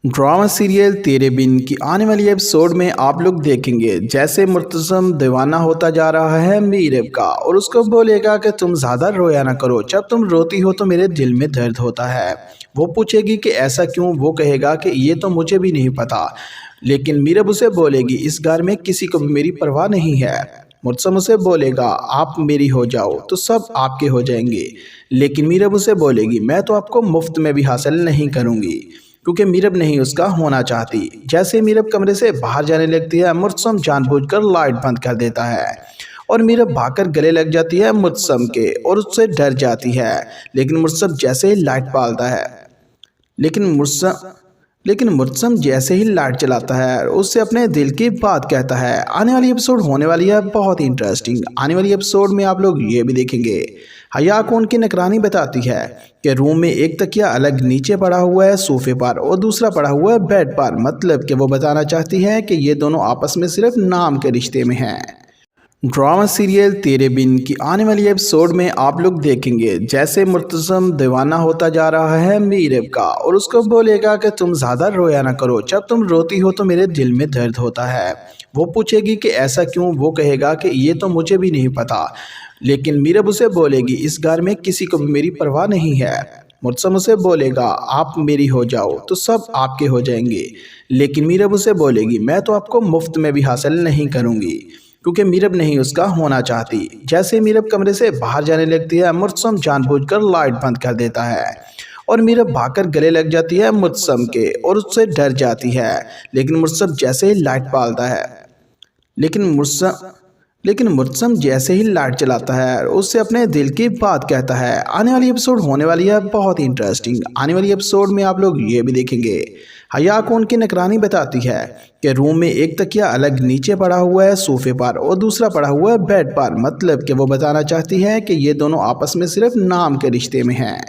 Drama serial तेरे बिन की आने वाली एपिसोड में आप लोग देखेंगे जैसे मुर्तज़म दीवाना होता जा रहा है मीरब का और उसको बोलेगा कि तुम ज़्यादा रोया ना करो, जब तुम रोती हो तो मेरे दिल में दर्द होता है। वो पूछेगी कि ऐसा क्यों, वो कहेगा कि ये तो मुझे भी नहीं पता, लेकिन मीरब उसे बोलेगी इस घर में किसी को भी मेरी परवाह नहीं है। मुर्तज़म उसे बोलेगा आप मेरी हो जाओ तो सब आपके हो जाएंगे, लेकिन मीरब उसे बोलेगी मैं तो आपको मुफ्त में भी हासिल नहीं करूँगी, क्योंकि मीरब नहीं उसका होना चाहती। जैसे मीरब कमरे से बाहर जाने लगती है, मुर्तज़म जानबूझकर लाइट बंद कर देता है और मीरब भागकर गले लग जाती है मुर्तज़म के और उससे डर जाती है। लेकिन मुर्तज़म जैसे ही लाइट पालता है लेकिन मुर्तज़म जैसे ही लाइट चलाता है उससे अपने दिल की बात कहता है। आने वाली एपिसोड होने वाली है बहुत ही इंटरेस्टिंग। आने वाली एपिसोड में आप लोग ये भी देखेंगे हया को उनकी निगरानी बताती है कि रूम में एक तकिया अलग नीचे पड़ा हुआ है सोफे पर और दूसरा पड़ा हुआ है बेड पर, मतलब कि वो बताना चाहती है कि ये दोनों आपस में सिर्फ नाम के रिश्ते में हैं। ड्रामा सीरियल तेरे बिन की आने वाली एपिसोड में आप लोग देखेंगे जैसे मुर्तज़म दीवाना होता जा रहा है मीरब का और उसको बोलेगा कि तुम ज़्यादा रोया ना करो, जब तुम रोती हो तो मेरे दिल में दर्द होता है। वो पूछेगी कि ऐसा क्यों, वो कहेगा कि ये तो मुझे भी नहीं पता, लेकिन मीरब उसे बोलेगी इस घर में किसी को भी मेरी परवाह नहीं है। मुर्तज़म उसे बोलेगा आप मेरी हो जाओ तो सब आपके हो जाएंगे, लेकिन मीरब उसे बोलेगी मैं तो आपको मुफ्त में भी हासिल नहीं करूँगी, क्योंकि मीरब नहीं उसका होना चाहती। जैसे मीरब कमरे से बाहर जाने लगती है, मुर्तज़म जानबूझकर लाइट बंद कर देता है और मीरब भागकर गले लग जाती है मुर्तज़म के और उससे डर जाती है। लेकिन मुर्तज़म जैसे ही लाइट पालता है लेकिन मुर्तज़म जैसे ही लाइट चलाता है उससे अपने दिल की बात कहता है। आने वाली एपिसोड होने वाली है बहुत ही इंटरेस्टिंग। आने वाली एपिसोड में आप लोग ये भी देखेंगे हया को उनकी निगरानी बताती है कि रूम में एक तकिया अलग नीचे पड़ा हुआ है सोफे पर और दूसरा पड़ा हुआ है बेड पर, मतलब कि वो बताना चाहती है कि ये दोनों आपस में सिर्फ नाम के रिश्ते में हैं।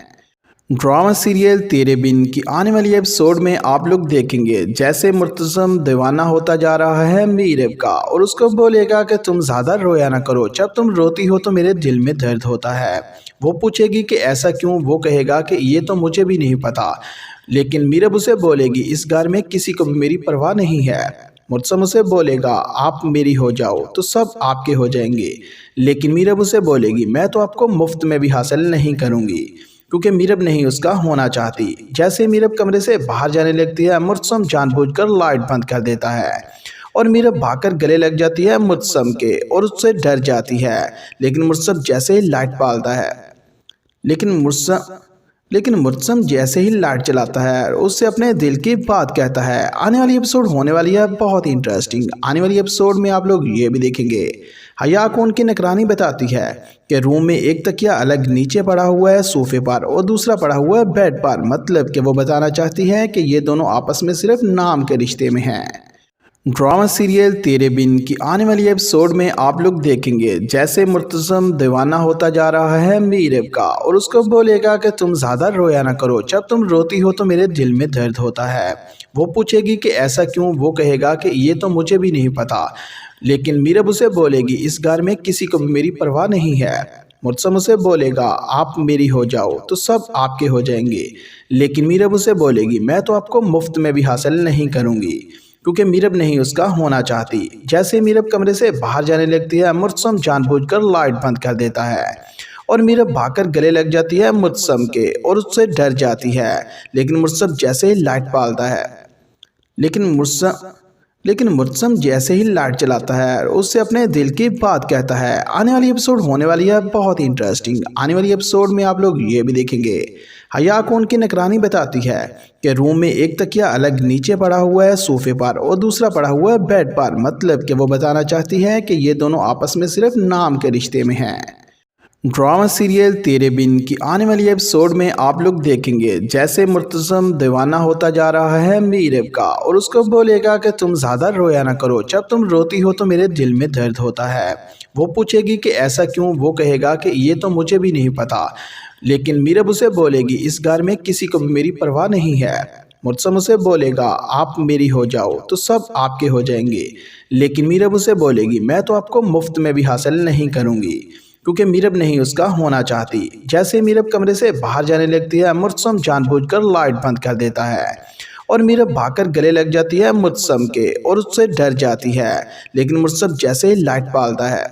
ड्रामा सीरियल तेरे बिन की आने वाली एपिसोड में आप लोग देखेंगे जैसे मुर्तज़म दीवाना होता जा रहा है मीरब का और उसको बोलेगा कि तुम ज़्यादा रोया ना करो, जब तुम रोती हो तो मेरे दिल में दर्द होता है। वो पूछेगी कि ऐसा क्यों, वो कहेगा कि ये तो मुझे भी नहीं पता, लेकिन मीरब उसे बोलेगी इस घर में किसी को भी मेरी परवाह नहीं है। मुर्तज़म उसे बोलेगा आप मेरी हो जाओ तो सब आपके हो जाएंगे, लेकिन मीरब उसे बोलेगी मैं तो आपको मुफ्त में भी हासिल नहीं करूँगी, क्योंकि मीरब नहीं उसका होना चाहती। जैसे मीरब कमरे से बाहर जाने लगती है, मुर्तज़म जानबूझकर लाइट बंद कर देता है और मीरब भागकर गले लग जाती है मुर्तज़म के और उससे डर जाती है। लेकिन मुर्तज़म जैसे ही लाइट पालता है लेकिन मुर्तज़म जैसे ही लाइट चलाता है उससे अपने दिल की बात कहता है। आने वाली एपिसोड होने वाली है बहुत ही इंटरेस्टिंग। आने वाली एपिसोड में आप लोग ये भी देखेंगे हया को उनकी निगरानी बताती है कि रूम में एक तकिया अलग नीचे पड़ा हुआ है सोफे पर और दूसरा पड़ा हुआ है बेड पर, मतलब कि वो बताना चाहती है कि ये दोनों आपस में सिर्फ नाम के रिश्ते में हैं। ड्रामा सीरियल तेरे बिन की आने वाली एपिसोड में आप लोग देखेंगे जैसे मुर्तज़म दीवाना होता जा रहा है मीरब का और उसको बोलेगा कि तुम ज़्यादा रोया ना करो, जब तुम रोती हो तो मेरे दिल में दर्द होता है। वो पूछेगी कि ऐसा क्यों, वो कहेगा कि ये तो मुझे भी नहीं पता, लेकिन मीरब उसे बोलेगी इस घर में किसी को भी मेरी परवाह नहीं है। मुर्तज़म उसे बोलेगा आप मेरी हो जाओ तो सब आपके हो जाएंगे, लेकिन मीरब उसे बोलेगी मैं तो आपको मुफ्त में भी हासिल नहीं करूँगी, क्योंकि मीरब नहीं उसका होना चाहती। जैसे मीरब कमरे से बाहर जाने लगती है, मुर्तज़म जानबूझकर लाइट बंद कर देता है और मीरब भागकर गले लग जाती है मुर्तज़म के और उससे डर जाती है। लेकिन मुर्तज़म जैसे ही लाइट पालता है लेकिन मुर्तज़म जैसे ही लाइट चलाता है उससे अपने दिल की बात कहता है। आने वाली एपिसोड होने वाली है बहुत ही इंटरेस्टिंग। आने वाली एपिसोड में आप लोग ये भी देखेंगे हया को उनकी निगरानी बताती है कि रूम में एक तकिया अलग नीचे पड़ा हुआ है सोफे पर और दूसरा पड़ा हुआ है बेड पर, मतलब कि वो बताना चाहती है कि ये दोनों आपस में सिर्फ नाम के रिश्ते में हैं। ड्रामा सीरियल तेरे बिन की आने वाली एपिसोड में आप लोग देखेंगे जैसे मुर्तज़म दीवाना होता जा रहा है मीरब का और उसको बोलेगा कि तुम ज़्यादा रोया ना करो, जब तुम रोती हो तो मेरे दिल में दर्द होता है। वो पूछेगी कि ऐसा क्यों, वो कहेगा कि ये तो मुझे भी नहीं पता, लेकिन मीरब उसे बोलेगी इस घर में किसी को भी मेरी परवाह नहीं है। मुर्तज़म उसे बोलेगा आप मेरी हो जाओ तो सब आपके हो जाएंगे, लेकिन मीरब उसे बोलेगी मैं तो आपको मुफ्त में भी हासिल नहीं करूँगी, क्योंकि मीरब नहीं उसका होना चाहती। जैसे मीरब कमरे से बाहर जाने लगती है, मुर्तज़म जानबूझकर लाइट बंद कर देता है اور میرب بھاگ کر گلے لگ جاتی ہے مجسم کے اور اس سے ڈر جاتی ہے، لیکن مجسم جیسے ہی لائٹ پالتا ہے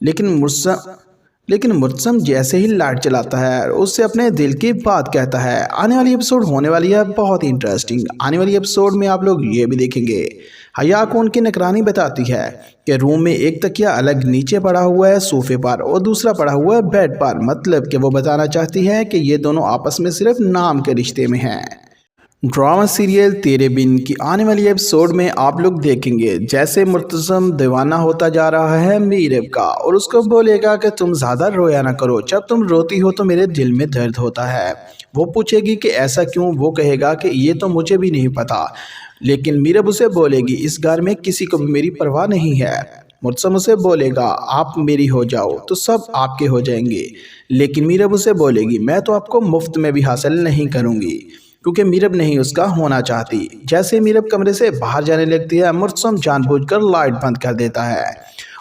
لیکن مرتسم جیسے ہی لائٹ چلاتا ہے اس سے اپنے دل کی بات کہتا ہے۔ آنے والی ایپیسوڈ ہونے والی ہے بہت ہی انٹرسٹنگ۔ آنے والی ایپیسوڈ میں آپ لوگ یہ بھی دیکھیں گے حیا کو ان کی نگرانی بتاتی ہے کہ روم میں ایک تکیہ الگ نیچے پڑا ہوا ہے صوفے پر اور دوسرا پڑا ہوا ہے بیڈ پر، مطلب کہ وہ بتانا چاہتی ہے کہ یہ دونوں آپس میں صرف نام کے رشتے میں ہیں۔ ڈرامہ سیریل تیرے بن کی آنے والی ایپیسوڈ میں آپ لوگ دیکھیں گے جیسے مرتزم دیوانہ ہوتا جا رہا ہے میرب کا اور اس کو بولے گا کہ تم زیادہ رویا نہ کرو، جب تم روتی ہو تو میرے دل میں درد ہوتا ہے۔ وہ پوچھے گی کہ ایسا کیوں؟ وہ کہے گا کہ یہ تو مجھے بھی نہیں پتا، لیکن میرب اسے بولے گی اس گھر میں کسی کو بھی میری پرواہ نہیں ہے۔ مرتسم اسے بولے گا آپ میری ہو جاؤ تو سب آپ کے ہو جائیں گے، لیکن میرب اسے بولے گی میں تو آپ کو مفت میں بھی حاصل نہیں کروں گی، کیونکہ میرب نہیں اس کا ہونا چاہتی۔ جیسے میرب کمرے سے باہر جانے لگتی ہے مرتسم جان بوجھ کر لائٹ بند کر دیتا ہے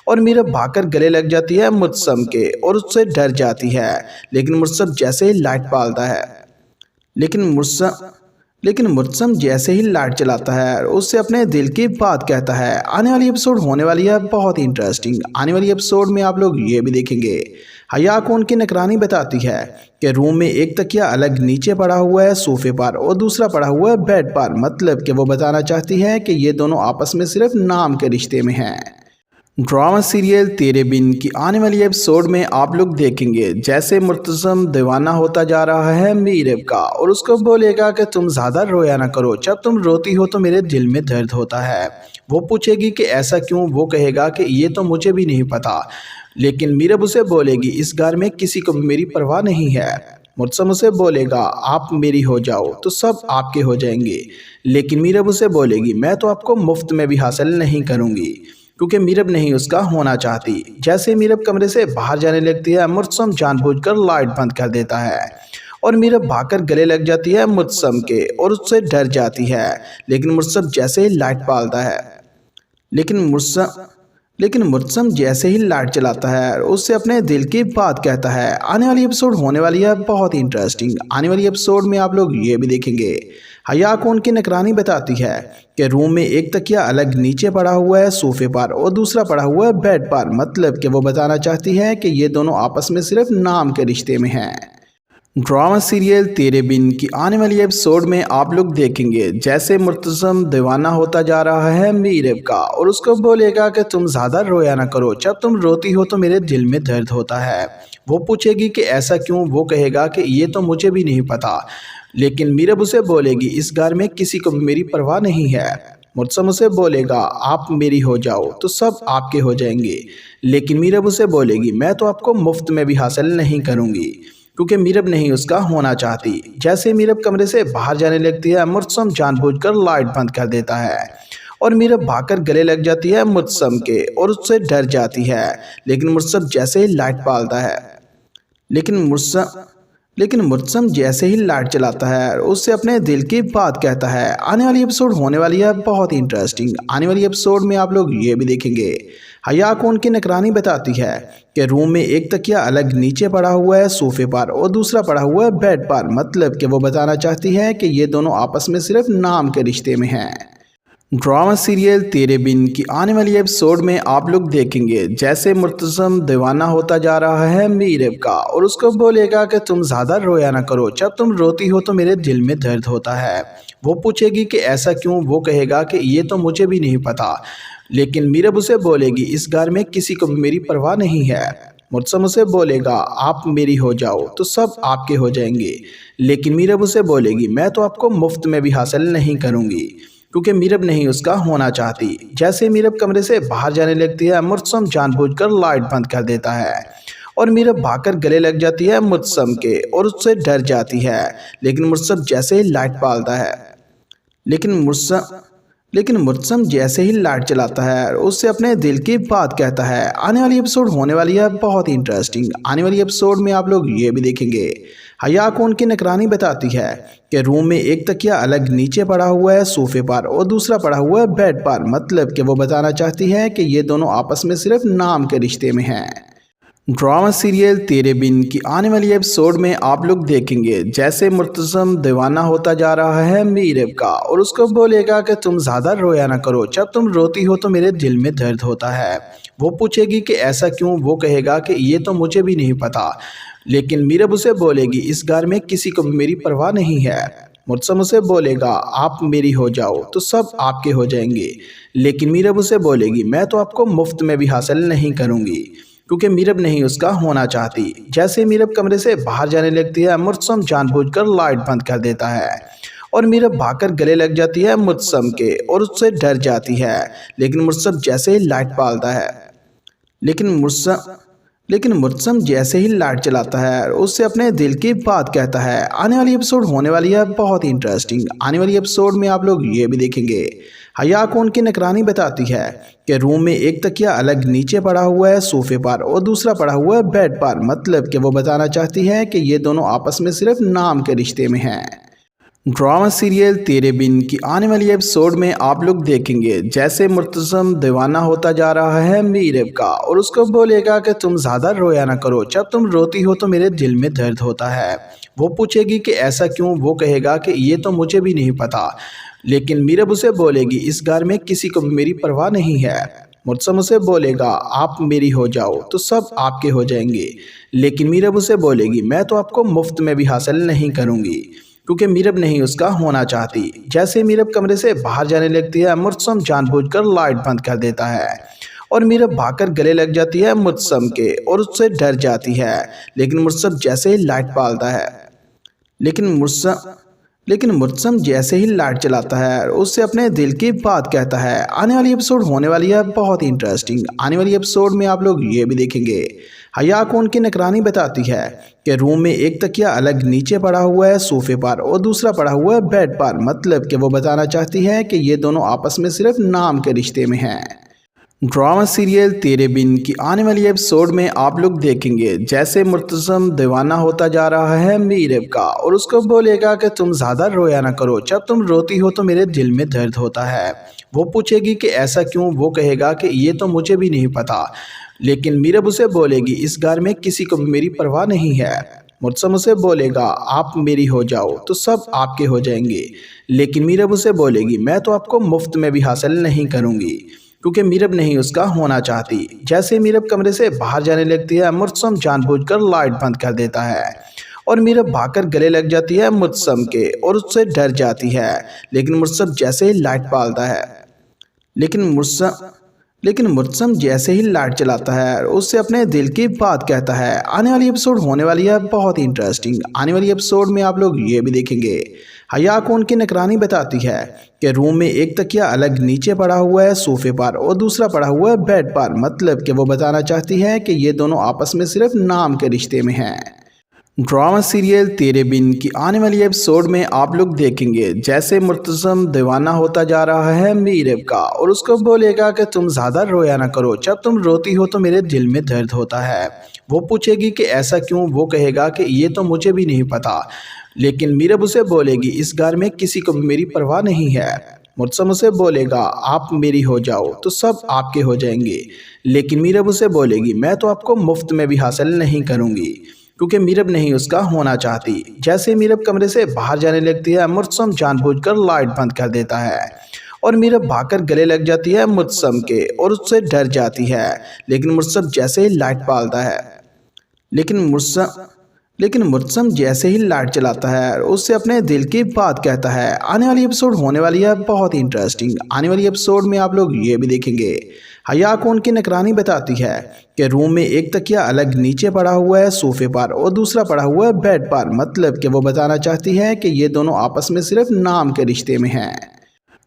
اور میرب بھاگ کر گلے لگ جاتی ہے مرتسم کے اور اس سے ڈر جاتی ہے، لیکن مرتسم جیسے ہی لائٹ پالتا ہے لیکن مرتسم جیسے ہی لائٹ چلاتا ہے اس سے اپنے دل کی بات کہتا ہے۔ آنے والی ایپیسوڈ ہونے والی ہے بہت ہی انٹرسٹنگ۔ آنے والی ایپیسوڈ میں آپ لوگ یہ بھی دیکھیں گے حیا کو ان کی نگرانی بتاتی ہے کہ روم میں ایک تکیہ الگ نیچے پڑا ہوا ہے صوفے پر اور دوسرا پڑا ہوا ہے بیڈ پر، مطلب کہ وہ بتانا چاہتی ہے کہ یہ دونوں آپس میں صرف نام کے رشتے میں ہیں۔ ڈرامہ سیریل تیرے بن کی آنے والی ایپیسوڈ میں آپ لوگ دیکھیں گے جیسے مرتزم دیوانہ ہوتا جا رہا ہے میرب کا اور اس کو بولے گا کہ تم زیادہ رویا نہ کرو، جب تم روتی ہو تو میرے دل میں درد ہوتا ہے۔ وہ پوچھے گی کہ ایسا کیوں؟ وہ کہے گا کہ یہ تو مجھے بھی نہیں پتا، لیکن میرب اسے بولے گی اس گھر میں کسی کو بھی میری پرواہ نہیں ہے۔ مرتسم اسے بولے گا آپ میری ہو جاؤ تو سب آپ کے ہو جائیں گے، لیکن میرب اسے بولے گی میں تو آپ کو مفت میں بھی حاصل نہیں کروں گی، کیونکہ میرب نہیں اس کا ہونا چاہتی۔ جیسے میرب کمرے سے باہر جانے لگتی ہے مرتسم جان بوجھ کر لائٹ بند کر دیتا ہے اور میرب بھاگ کر گلے لگ جاتی ہے مرتسم کے اور اس سے ڈر جاتی ہے، لیکن مرتسم جیسے ہی لائٹ پالتا ہے لیکن مرتسم جیسے ہی لائٹ چلاتا ہے اس سے اپنے دل کی بات کہتا ہے۔ آنے والی ایپیسوڈ ہونے والی ہے بہت ہی انٹرسٹنگ۔ آنے والی ایپیسوڈ میں آپ لوگ یہ بھی دیکھیں گے حیا کو ان کی نگرانی بتاتی ہے کہ روم میں ایک تکیہ الگ نیچے پڑا ہوا ہے صوفے پر اور دوسرا پڑا ہوا ہے بیڈ پر، مطلب کہ وہ بتانا چاہتی ہے کہ یہ دونوں آپس میں صرف نام کے رشتے میں ہیں۔ ڈرامہ سیریل تیرے بن کی آنے والی ایپیسوڈ میں آپ لوگ دیکھیں گے جیسے مرتزم دیوانہ ہوتا جا رہا ہے میرب کا اور اس کو بولے گا کہ تم زیادہ رویا نہ کرو، جب تم روتی ہو تو میرے دل میں درد ہوتا ہے۔ وہ پوچھے گی کہ ایسا کیوں؟ وہ کہے گا کہ یہ تو مجھے بھی نہیں پتا، لیکن میرب اسے بولے گی اس گھر میں کسی کو بھی میری پرواہ نہیں ہے۔ مرتسم اسے بولے گا آپ میری ہو جاؤ تو سب آپ کے ہو جائیں گے، لیکن میرب اسے بولے گی میں تو آپ کو مفت میں بھی حاصل نہیں کروں گی، کیونکہ میرب نہیں اس کا ہونا چاہتی۔ جیسے میرب کمرے سے باہر جانے لگتی ہے مرتسم جان بوجھ کر لائٹ بند کر دیتا ہے اور میرب بھاگ کر گلے لگ جاتی ہے مرتسم کے اور اس سے ڈر جاتی ہے، لیکن مرتسم جیسے ہی لائٹ پالتا ہے لیکن مرتسم جیسے ہی لائٹ چلاتا ہے اس سے اپنے دل کی بات کہتا ہے۔ آنے والی ایپیسوڈ ہونے والی ہے بہت ہی انٹرسٹنگ۔ آنے والی ایپیسوڈ میں آپ لوگ یہ بھی دیکھیں گے حیا کو ان کی نگرانی بتاتی ہے کہ روم میں ایک تکیہ الگ نیچے پڑا ہوا ہے صوفے پر اور دوسرا پڑا ہوا ہے بیڈ پر، مطلب کہ وہ بتانا چاہتی ہے کہ یہ دونوں آپس میں صرف نام کے رشتے میں ہیں۔ ڈرامہ سیریل تیرے بن کی آنے والی ایپیسوڈ میں آپ لوگ دیکھیں گے جیسے مرتزم دیوانہ ہوتا جا رہا ہے میرب کا اور اس کو بولے گا کہ تم زیادہ رویا نہ کرو، جب تم روتی ہو تو میرے دل میں درد ہوتا ہے۔ وہ پوچھے گی کہ ایسا کیوں؟ وہ کہے گا کہ یہ تو مجھے بھی نہیں پتا، لیکن میرب اسے بولے گی اس گھر میں کسی کو بھی میری پرواہ نہیں ہے۔ مرتسم اسے بولے گا آپ میری ہو جاؤ تو سب آپ کے ہو جائیں گے، لیکن میرب اسے بولے گی میں تو آپ کو مفت میں بھی حاصل نہیں کروں گی، کیونکہ میرب نہیں اس کا ہونا چاہتی۔ جیسے میرب کمرے سے باہر جانے لگتی ہے مرتسم جان بوجھ کر لائٹ بند کر دیتا ہے اور میرب بھاگ کر گلے لگ جاتی ہے مرتسم کے اور اس سے ڈر جاتی ہے، لیکن مرتسم جیسے ہی لائٹ پالتا ہے لیکن مرتسم جیسے ہی لائٹ چلاتا ہے اس سے اپنے دل کی بات کہتا ہے۔ آنے والی ایپیسوڈ ہونے والی ہے بہت ہی انٹرسٹنگ۔ آنے والی ایپیسوڈ میں آپ لوگ یہ بھی دیکھیں گے حیا کو ان کی نگرانی بتاتی ہے کہ روم میں ایک تکیہ الگ نیچے پڑا ہوا ہے صوفے پر اور دوسرا پڑا ہوا ہے بیڈ پر، مطلب کہ وہ بتانا چاہتی ہے کہ یہ دونوں آپس میں صرف نام کے رشتے میں ہیں۔ ड्रामा सीरियल तेरे बिन की आने वाली एपिसोड में आप लोग देखेंगे जैसे मुर्तज़म दीवाना होता जा रहा है मीरब का और उसको बोलेगा कि तुम ज़्यादा रोया ना करो, जब तुम रोती हो तो मेरे दिल में दर्द होता है। वो पूछेगी कि ऐसा क्यों, वो कहेगा कि ये तो मुझे भी नहीं पता, लेकिन मीरब उसे बोलेगी इस घर में किसी को भी मेरी परवाह नहीं है। मुर्तज़म उसे बोलेगा आप मेरी हो जाओ तो सब आपके हो जाएंगे, लेकिन मीरब उसे बोलेगी मैं तो आपको मुफ्त में भी हासिल नहीं करूँगी, क्योंकि मीरब नहीं उसका होना चाहती। जैसे मीरब कमरे से बाहर जाने लगती है, मुर्तज़म जानबूझकर लाइट बंद कर देता है और मीरब भागकर गले लग जाती है मुर्तज़म के और उससे डर जाती है। लेकिन मुर्तज़म जैसे ही लाइट पालता है लेकिन मुर्तज़म जैसे ही लाइट चलाता है उससे अपने दिल की बात कहता है। आने वाली एपिसोड होने वाली है बहुत ही इंटरेस्टिंग। आने वाली एपिसोड में आप लोग ये भी देखेंगे हया को उनकी निगरानी बताती है कि रूम में एक तकिया अलग नीचे पड़ा हुआ है सोफे पर और दूसरा पड़ा हुआ है बेड पर। मतलब कि वो बताना चाहती है कि ये दोनों आपस में सिर्फ नाम के रिश्ते में हैं। ड्रामा सीरियल तेरे बिन की आने वाली एपिसोड में आप लोग देखेंगे जैसे मुर्तज़म दीवाना होता जा रहा है मीरब का और उसको बोलेगा कि तुम ज़्यादा रोया ना करो, जब तुम रोती हो तो मेरे दिल में दर्द होता है। वो पूछेगी कि ऐसा क्यों, वो कहेगा कि ये तो मुझे भी नहीं पता, लेकिन मीरब उसे बोलेगी इस घर में किसी को भी मेरी परवाह नहीं है। मुर्तज़म उसे बोलेगा आप मेरी हो जाओ तो सब आपके हो जाएंगे, लेकिन मीरब उसे बोलेगी मैं तो आपको मुफ्त में भी हासिल नहीं करूँगी, क्योंकि मीरब नहीं उसका होना चाहती। जैसे मीरब कमरे से बाहर जाने लगती है, मुर्तज़म जानबूझकर लाइट बंद कर देता है और मीरब भागकर गले लग जाती है मुर्तज़म के और उससे डर जाती है। लेकिन मुर्तज़म जैसे ही लाइट पालता है लेकिन मुर्तज़म जैसे ही लाइट चलाता है उससे अपने दिल की बात कहता है। आने वाली एपिसोड होने वाली है बहुत ही इंटरेस्टिंग। आने वाली एपिसोड में आप लोग ये भी देखेंगे हया को उनकी निगरानी बताती है कि रूम में एक तकिया अलग नीचे पड़ा हुआ है सोफे पर और दूसरा पड़ा हुआ है बेड पर। मतलब कि वो बताना चाहती है कि ये दोनों आपस में सिर्फ नाम के रिश्ते में हैं। ड्रामा सीरियल तेरे बिन की आने वाली एपिसोड में आप लोग देखेंगे जैसे मुर्तज़म दीवाना होता जा रहा है मीरब का और उसको बोलेगा कि तुम ज़्यादा रोया ना करो, जब तुम रोती हो तो मेरे दिल में दर्द होता है। वो पूछेगी कि ऐसा क्यों, वो कहेगा कि ये तो मुझे भी नहीं पता, लेकिन मीरब उसे बोलेगी इस घर में किसी को भी मेरी परवाह नहीं है। मुर्तज़म उसे बोलेगा आप मेरी हो जाओ तो सब आपके हो जाएंगे, लेकिन मीरब उसे बोलेगी मैं तो आपको मुफ्त में भी हासिल नहीं करूँगी, क्योंकि मीरब नहीं उसका होना चाहती। जैसे मीरब कमरे से बाहर जाने लगती है, मुर्तज़म जानबूझकर लाइट बंद कर देता है और मीरब भागकर गले लग जाती है मुर्तज़म के और उससे डर जाती है। लेकिन मुर्तज़म जैसे ही लाइट पालता है लेकिन मुर्तज़म जैसे ही लाइट चलाता है उससे अपने दिल की बात कहता है। आने वाली एपिसोड होने वाली है बहुत ही इंटरेस्टिंग। आने वाली एपिसोड में आप लोग ये भी देखेंगे हया को उनकी निगरानी बताती है कि रूम में एक तकिया अलग नीचे पड़ा हुआ है सोफे पर और दूसरा पड़ा हुआ है बेड पर। मतलब कि वो बताना चाहती है कि ये दोनों आपस में सिर्फ नाम के रिश्ते में हैं। ड्रामा सीरियल तेरे बिन की आने वाली एपिसोड में आप लोग देखेंगे जैसे मुर्तज़म दीवाना होता जा रहा है मीरब का और उसको बोलेगा कि तुम ज़्यादा रोया ना करो, जब तुम रोती हो तो मेरे दिल में दर्द होता है। वो पूछेगी कि ऐसा क्यों, वो कहेगा कि ये तो मुझे भी नहीं पता, लेकिन मीरब उसे बोलेगी इस घर में किसी को भी मेरी परवाह नहीं है। मुर्तज़म उसे बोलेगा आप मेरी हो जाओ तो सब आपके हो जाएंगे, लेकिन मीरब उसे बोलेगी मैं तो आपको मुफ्त में भी हासिल नहीं करूँगी, क्योंकि मीरब नहीं उसका होना चाहती। जैसे मीरब कमरे से बाहर जाने लगती है, मुर्तज़म जानबूझकर लाइट बंद कर देता है और मीरब भागकर गले लग जाती है मुर्तज़म के और उससे डर जाती है। लेकिन मुर्तज़म जैसे ही लाइट पालता है लेकिन मुर्तज़म जैसे ही लाइट चलाता है उससे अपने दिल की बात कहता है। आने वाली एपिसोड होने वाली है बहुत ही इंटरेस्टिंग। आने वाली एपिसोड में आप लोग ये भी देखेंगे हया को उनकी निगरानी बताती है कि रूम में एक तकिया अलग नीचे पड़ा हुआ है सोफे पर और दूसरा पड़ा हुआ है बेड पर। मतलब कि वो बताना चाहती है कि ये दोनों आपस में सिर्फ नाम के रिश्ते में हैं।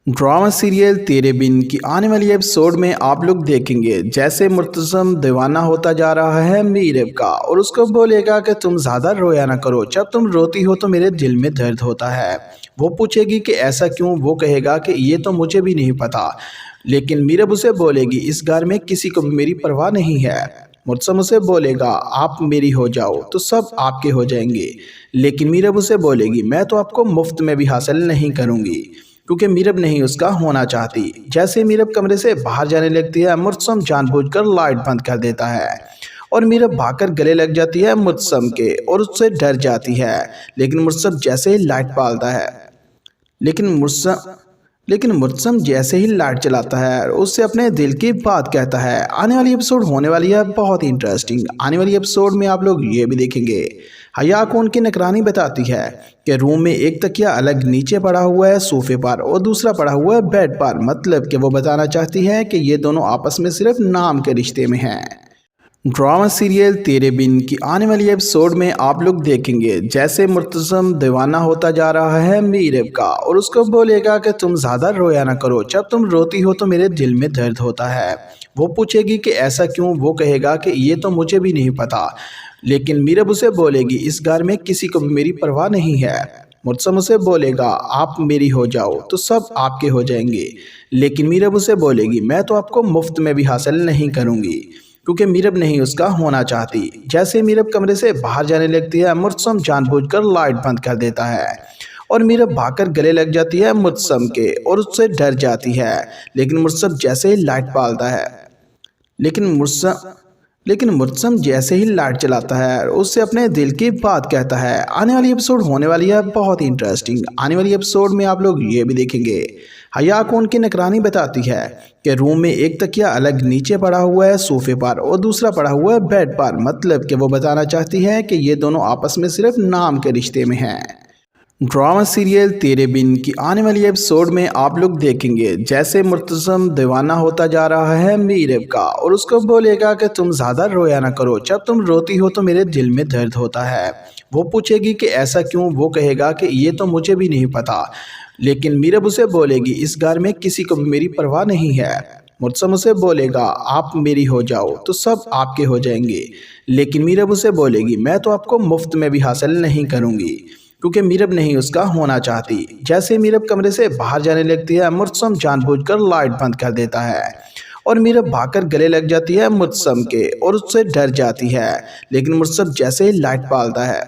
ड्रामा सीरियल तेरे बिन की आने वाली एपिसोड में आप लोग देखेंगे जैसे मुर्तज़म दीवाना होता जा रहा है मीरब का और उसको बोलेगा कि तुम ज़्यादा रोया ना करो, जब तुम रोती हो तो मेरे दिल में दर्द होता है। वो पूछेगी कि ऐसा क्यों, वो कहेगा कि ये तो मुझे भी नहीं पता, लेकिन मीरब उसे बोलेगी इस घर में किसी को भी मेरी परवाह नहीं है। मुर्तज़म उसे बोलेगा आप मेरी हो जाओ तो सब आपके हो जाएंगे, लेकिन मीरब उसे बोलेगी मैं तो आपको मुफ्त में भी हासिल नहीं करूँगी, क्योंकि मीरब नहीं उसका होना चाहती। जैसे मीरब कमरे से बाहर जाने लगती है, मुर्तज़म जानबूझकर लाइट बंद कर देता है اور میرب بھاگ کر گلے لگ جاتی ہے مجسم کے اور اس سے ڈر جاتی ہے، لیکن مجسم جیسے ہی لائٹ پالتا ہے لیکن مجسم جیسے ہی لائٹ چلاتا ہے اس سے اپنے دل کی بات کہتا ہے۔ آنے والی ایپیسوڈ ہونے والی ہے بہت ہی انٹرسٹنگ۔ آنے والی ایپیسوڈ میں آپ لوگ یہ بھی دیکھیں گے حیا کو ان کی نگرانی بتاتی ہے کہ روم میں ایک تکیہ الگ نیچے پڑا ہوا ہے صوفے پر اور دوسرا پڑا ہوا ہے بیڈ پر، مطلب کہ وہ بتانا چاہتی ہے کہ یہ دونوں آپس میں صرف نام کے رشتے میں ہیں۔ ڈرامہ سیریل تیرے بن کی آنے والی ایپیسوڈ میں آپ لوگ دیکھیں گے جیسے مرتزم دیوانہ ہوتا جا رہا ہے میرب کا اور اس کو بولے گا کہ تم زیادہ رویا نہ کرو، جب تم روتی ہو تو میرے دل میں درد ہوتا ہے۔ وہ پوچھے گی کہ ایسا کیوں؟ وہ کہے گا کہ یہ تو مجھے بھی نہیں پتا، لیکن میرب اسے بولے گی اس گھر میں کسی کو بھی میری پرواہ نہیں ہے۔ مرتزم اسے بولے گا آپ میری ہو جاؤ تو سب آپ کے ہو جائیں گے، لیکن میرب اسے بولے گی میں تو آپ کو مفت میں بھی حاصل نہیں کروں گی، کیونکہ میرب نہیں اس کا ہونا چاہتی۔ جیسے میرب کمرے سے باہر جانے لگتی ہے مرتزم جان بوجھ کر لائٹ بند کر دیتا ہے اور میرب بھاگ کر گلے لگ جاتی ہے مرتزم کے اور اس سے ڈر جاتی ہے، لیکن مرتزم جیسے ہی لائٹ پالتا ہے لیکن مرتزم جیسے ہی لائٹ چلاتا ہے اس سے اپنے دل کی بات کہتا ہے۔ آنے والی ایپیسوڈ ہونے والی ہے بہت ہی انٹرسٹنگ۔ آنے والی ایپیسوڈ میں آپ لوگ یہ بھی دیکھیں گے حیا کو ان کی نگرانی بتاتی ہے کہ روم میں ایک تکیہ الگ نیچے پڑا ہوا ہے صوفے پر اور دوسرا پڑا ہوا ہے بیڈ پر، مطلب کہ وہ بتانا چاہتی ہے کہ یہ دونوں آپس میں صرف نام کے رشتے میں ہیں۔ ڈرامہ سیریل تیرے بن کی آنے والی ایپیسوڈ میں آپ لوگ دیکھیں گے جیسے مرتزم دیوانہ ہوتا جا رہا ہے میرب کا اور اس کو بولے گا کہ تم زیادہ رویا نہ کرو، جب تم روتی ہو تو میرے دل میں درد ہوتا ہے۔ وہ پوچھے گی کہ ایسا کیوں؟ وہ کہے گا کہ یہ تو مجھے بھی نہیں پتا، لیکن میرب اسے بولے گی اس گھر میں کسی کو بھی میری پرواہ نہیں ہے۔ مرتزم اسے بولے گا آپ میری ہو جاؤ تو سب آپ کے ہو جائیں گے، لیکن میرب اسے بولے گی میں تو آپ کو مفت میں بھی حاصل نہیں کروں گی، کیونکہ میرب نہیں اس کا ہونا چاہتی۔ جیسے میرب کمرے سے باہر جانے لگتی ہے مرتزم جان بوجھ کر لائٹ بند کر دیتا ہے اور میرب بھاگ کر گلے لگ جاتی ہے مرتزم کے اور اس سے ڈر جاتی ہے، لیکن مرتزم جیسے ہی لائٹ پالتا ہے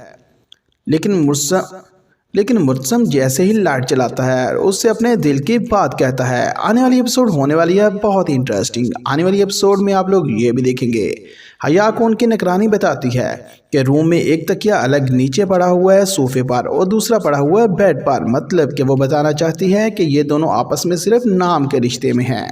لیکن مرتزم جیسے ہی لائٹ چلاتا ہے اس سے اپنے دل کی بات کہتا ہے۔ آنے والی ایپیسوڈ ہونے والی ہے بہت ہی انٹرسٹنگ۔ آنے والی ایپیسوڈ میں آپ لوگ یہ بھی دیکھیں گے حیا کو ان کی نگرانی بتاتی ہے کہ روم میں ایک تکیہ الگ نیچے پڑا ہوا ہے صوفے پر اور دوسرا پڑا ہوا ہے بیڈ پر، مطلب کہ وہ بتانا چاہتی ہے کہ یہ دونوں آپس میں صرف نام کے رشتے میں ہیں۔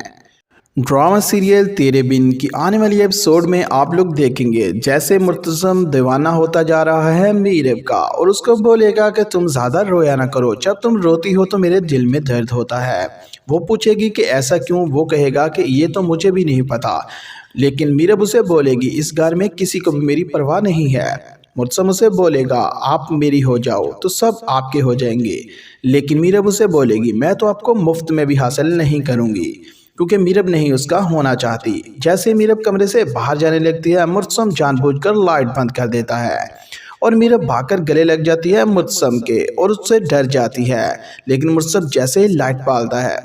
ڈرامہ سیریل تیرے بن کی آنے والی ایپیسوڈ میں آپ لوگ دیکھیں گے جیسے مرتزم دیوانہ ہوتا جا رہا ہے میرب کا اور اس کو بولے گا کہ تم زیادہ رویا نہ کرو، جب تم روتی ہو تو میرے دل میں درد ہوتا ہے۔ وہ پوچھے گی کہ ایسا کیوں؟ وہ کہے گا کہ یہ تو مجھے بھی نہیں پتا، لیکن میرب اسے بولے گی اس گھر میں کسی کو بھی میری پرواہ نہیں ہے۔ مرتزم اسے بولے گا آپ میری ہو جاؤ تو سب آپ کے ہو جائیں گے، لیکن میرب اسے بولے گی میں تو آپ کو مفت میں بھی حاصل نہیں کروں گی، کیونکہ میرب نہیں اس کا ہونا چاہتی۔ جیسے میرب کمرے سے باہر جانے لگتی ہے مرتزم جان بوجھ کر لائٹ بند کر دیتا ہے اور میرب بھاگ کر گلے لگ جاتی ہے مرتزم کے اور اس سے ڈر جاتی ہے، لیکن مرتزم جیسے ہی لائٹ پالتا ہے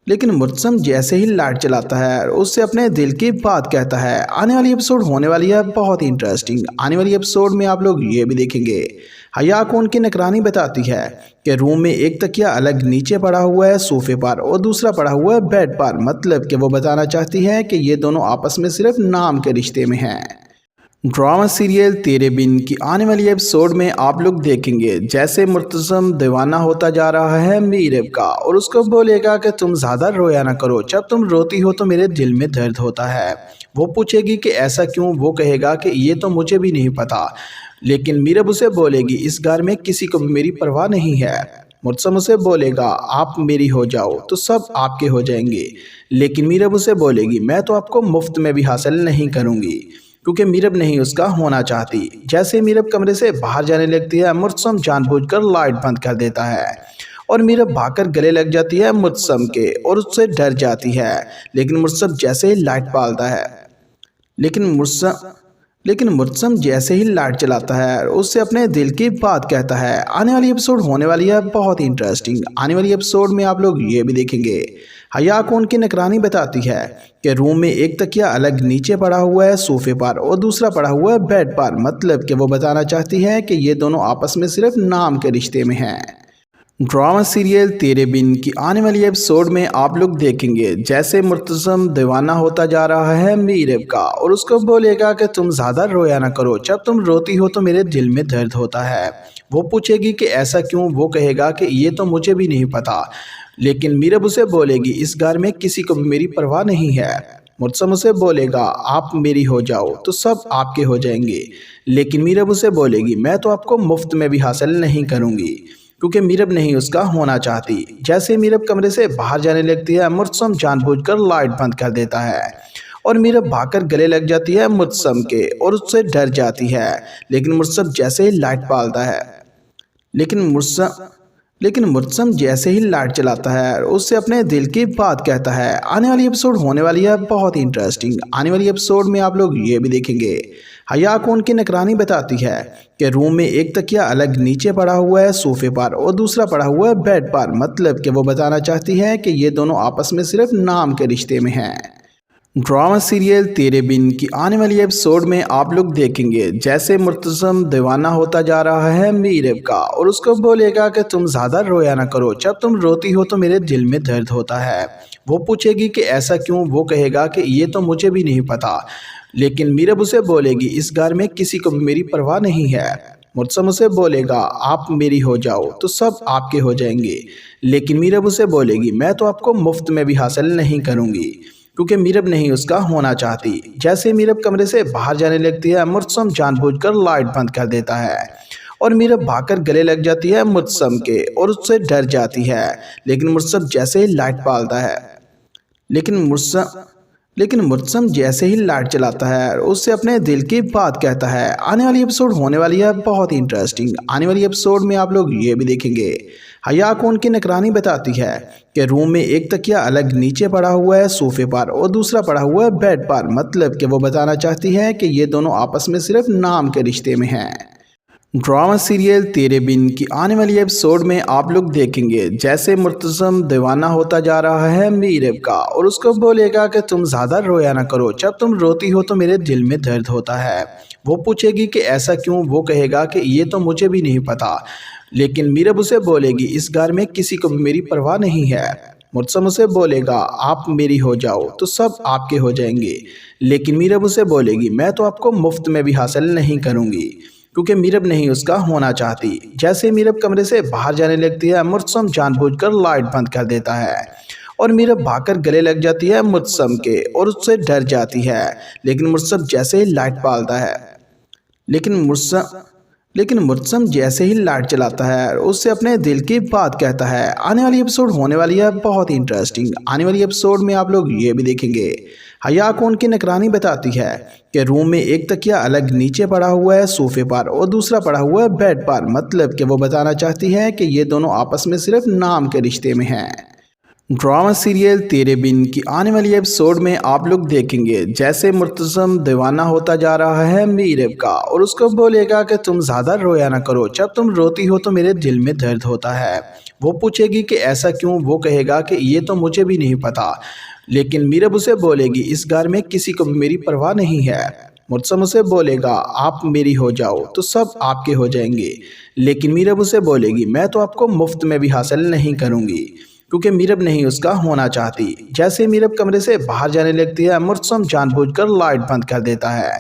لیکن مرتزم جیسے ہی لائٹ چلاتا ہے اس سے اپنے دل کی بات کہتا ہے۔ آنے والی ایپیسوڈ ہونے والی ہے بہت ہی انٹرسٹنگ۔ آنے والی ایپیسوڈ میں آپ لوگ یہ بھی دیکھیں گے حیا کو ان کی نگرانی بتاتی ہے کہ روم میں ایک تکیہ الگ نیچے پڑا ہوا ہے صوفے پر اور دوسرا پڑا ہوا ہے بیڈ پر، مطلب کہ وہ بتانا چاہتی ہے کہ یہ دونوں آپس میں صرف نام کے رشتے میں ہیں۔ ڈرامہ سیریل تیرے بن کی آنے والی ایپیسوڈ میں آپ لوگ دیکھیں گے جیسے مرتزم دیوانہ ہوتا جا رہا ہے میرب کا اور اس کو بولے گا کہ تم زیادہ رویا نہ کرو، جب تم روتی ہو تو میرے دل میں درد ہوتا ہے۔ وہ پوچھے گی کہ ایسا کیوں؟ وہ کہے گا کہ یہ تو مجھے بھی نہیں پتا، لیکن میرب اسے بولے گی اس گھر میں کسی کو بھی میری پرواہ نہیں ہے۔ مرتزم اسے بولے گا آپ میری ہو جاؤ تو سب آپ کے ہو جائیں گے، لیکن میرب اسے بولے گی میں تو آپ کو مفت میں بھی حاصل نہیں کروں گی، کیونکہ میرب نہیں اس کا ہونا چاہتی۔ جیسے میرب کمرے سے باہر جانے لگتی ہے مرتزم جان بوجھ کر لائٹ بند کر دیتا ہے اور میرب بھاگ کر گلے لگ جاتی ہے مرتزم کے اور اس سے ڈر جاتی ہے، لیکن مرتزم جیسے ہی لائٹ پالتا ہے لیکن مرتزم جیسے ہی لائٹ چلاتا ہے اس سے اپنے دل کی بات کہتا ہے۔ آنے والی ایپیسوڈ ہونے والی ہے بہت ہی انٹرسٹنگ۔ آنے والی ایپیسوڈ میں آپ لوگ یہ بھی دیکھیں گے حیا کو ان کی نگرانی بتاتی ہے کہ روم میں ایک تکیہ الگ نیچے پڑا ہوا ہے صوفے پر اور دوسرا پڑا ہوا ہے بیڈ پر، مطلب کہ وہ بتانا چاہتی ہے کہ یہ دونوں آپس میں صرف نام کے رشتے میں ہیں۔ ड्रामा सीरियल तेरे बिन की आने वाली एपिसोड में आप लोग देखेंगे जैसे मुर्तज़म दीवाना होता जा रहा है मीरब का और उसको बोलेगा कि तुम ज़्यादा रोया ना करो, जब तुम रोती हो तो मेरे दिल में दर्द होता है। वो पूछेगी कि ऐसा क्यों, वो कहेगा कि ये तो मुझे भी नहीं पता, लेकिन मीरब उसे बोलेगी इस घर में किसी को भी मेरी परवाह नहीं है। मुर्तज़म उसे बोलेगा आप मेरी हो जाओ तो सब आपके हो जाएंगे, लेकिन मीरब उसे बोलेगी मैं तो आपको मुफ्त में भी हासिल नहीं करूँगी, क्योंकि मीरब नहीं उसका होना चाहती। जैसे मीरब कमरे से बाहर जाने लगती है, मुर्तज़म जानबूझकर लाइट बंद कर देता है और मीरब भागकर गले लग जाती है मुर्तज़म के और उससे डर जाती है। लेकिन मुर्तज़म जैसे ही लाइट पालता है लेकिन मुर्तज़म जैसे ही लाइट चलाता है उससे अपने दिल की बात कहता है। आने वाली एपिसोड होने वाली है बहुत ही इंटरेस्टिंग। आने वाली एपिसोड में आप लोग ये भी देखेंगे हया को उनकी निगरानी बताती है कि रूम में एक तकिया अलग नीचे पड़ा हुआ है सोफे पर और दूसरा पड़ा हुआ है बेड पर, मतलब कि वो बताना चाहती है कि ये दोनों आपस में सिर्फ नाम के रिश्ते में हैं। ड्रामा सीरियल तेरे बिन की आने वाली एपिसोड में आप लोग देखेंगे जैसे मुर्तज़म दीवाना होता जा रहा है मीरब का और उसको बोलेगा कि तुम ज़्यादा रोया ना करो, जब तुम रोती हो तो मेरे दिल में दर्द होता है। वो पूछेगी कि ऐसा क्यों, वो कहेगा कि ये तो मुझे भी नहीं पता, लेकिन मीरब उसे बोलेगी इस घर में किसी को भी मेरी परवाह नहीं है। मुर्तज़म उसे बोलेगा आप मेरी हो जाओ तो सब आपके हो जाएंगे, लेकिन मीरब उसे बोलेगी मैं तो आपको मुफ्त में भी हासिल नहीं करूँगी, क्योंकि मीरब नहीं उसका होना चाहती। जैसे मीरब कमरे से बाहर जाने लगती है, मुर्तज़म जानबूझकर लाइट बंद कर देता है और मीरब भागकर गले लग जाती है मुर्तज़म के और उससे डर जाती है। लेकिन मुर्तज़म जैसे ही लाइट पालता है लेकिन मुर्तज़म जैसे ही लाइट चलाता है उससे अपने दिल की बात कहता है। आने वाली एपिसोड होने वाली है बहुत ही इंटरेस्टिंग। आने वाली एपिसोड में आप लोग ये भी देखेंगे हया को उनकी निगरानी बताती है कि रूम में एक तकिया अलग नीचे पड़ा हुआ है सोफे पर और दूसरा पड़ा हुआ है बेड पर, मतलब कि वो बताना चाहती है कि ये दोनों आपस में सिर्फ नाम के रिश्ते में हैं। ड्रामा सीरियल तेरे बिन की आने वाली एपिसोड में आप लोग देखेंगे जैसे मुर्तज़म दीवाना होता जा रहा है मीरब का और उसको बोलेगा कि तुम ज़्यादा रोया ना करो, जब तुम रोती हो तो मेरे दिल में दर्द होता है। वो पूछेगी कि ऐसा क्यों, वो कहेगा कि ये तो मुझे भी नहीं पता, लेकिन मीरब उसे बोलेगी इस घर में किसी को भी मेरी परवाह नहीं है। मुर्तज़म उसे बोलेगा आप मेरी हो जाओ तो सब आपके हो जाएंगे, लेकिन मीरब उसे बोलेगी मैं तो आपको मुफ्त में भी हासिल नहीं करूँगी, क्योंकि मीरब नहीं उसका होना चाहती। जैसे मीरब कमरे से बाहर जाने लगती है, मुर्तज़म जानबूझकर लाइट बंद कर देता है और मीरब भागकर गले लग जाती है मुर्तज़म के और उससे डर जाती है। लेकिन मुर्तज़म जैसे ही लाइट पालता है लेकिन मुर्तज़म जैसे ही लाइट चलाता है उससे अपने दिल की बात कहता है। आने वाली एपिसोड होने वाली है बहुत ही इंटरेस्टिंग। आने वाली एपिसोड में आप लोग ये भी देखेंगे हया को उनकी निगरानी बताती है कि रूम में एक तकिया अलग नीचे पड़ा हुआ है सोफे पर और दूसरा पड़ा हुआ है बेड पर, मतलब कि वो बताना चाहती है कि ये दोनों आपस में सिर्फ नाम के रिश्ते में हैं। ड्रामा सीरियल तेरे बिन की आने वाली एपिसोड में आप लोग देखेंगे जैसे मुर्तज़म दीवाना होता जा रहा है मीरब का और उसको बोलेगा कि तुम ज़्यादा रोया ना करो, जब तुम रोती हो तो मेरे दिल में दर्द होता है। वो पूछेगी कि ऐसा क्यों, वो कहेगा कि ये तो मुझे भी नहीं पता, लेकिन मीरब उसे बोलेगी इस घर में किसी को भी मेरी परवाह नहीं है। मुर्तज़म उसे बोलेगा आप मेरी हो जाओ तो सब आपके हो जाएंगे, लेकिन मीरब उसे बोलेगी मैं तो आपको मुफ्त में भी हासिल नहीं करूँगी, क्योंकि मीरब नहीं उसका होना चाहती। जैसे मीरब कमरे से बाहर जाने लगती है, मुर्तज़म जानबूझकर लाइट बंद कर देता है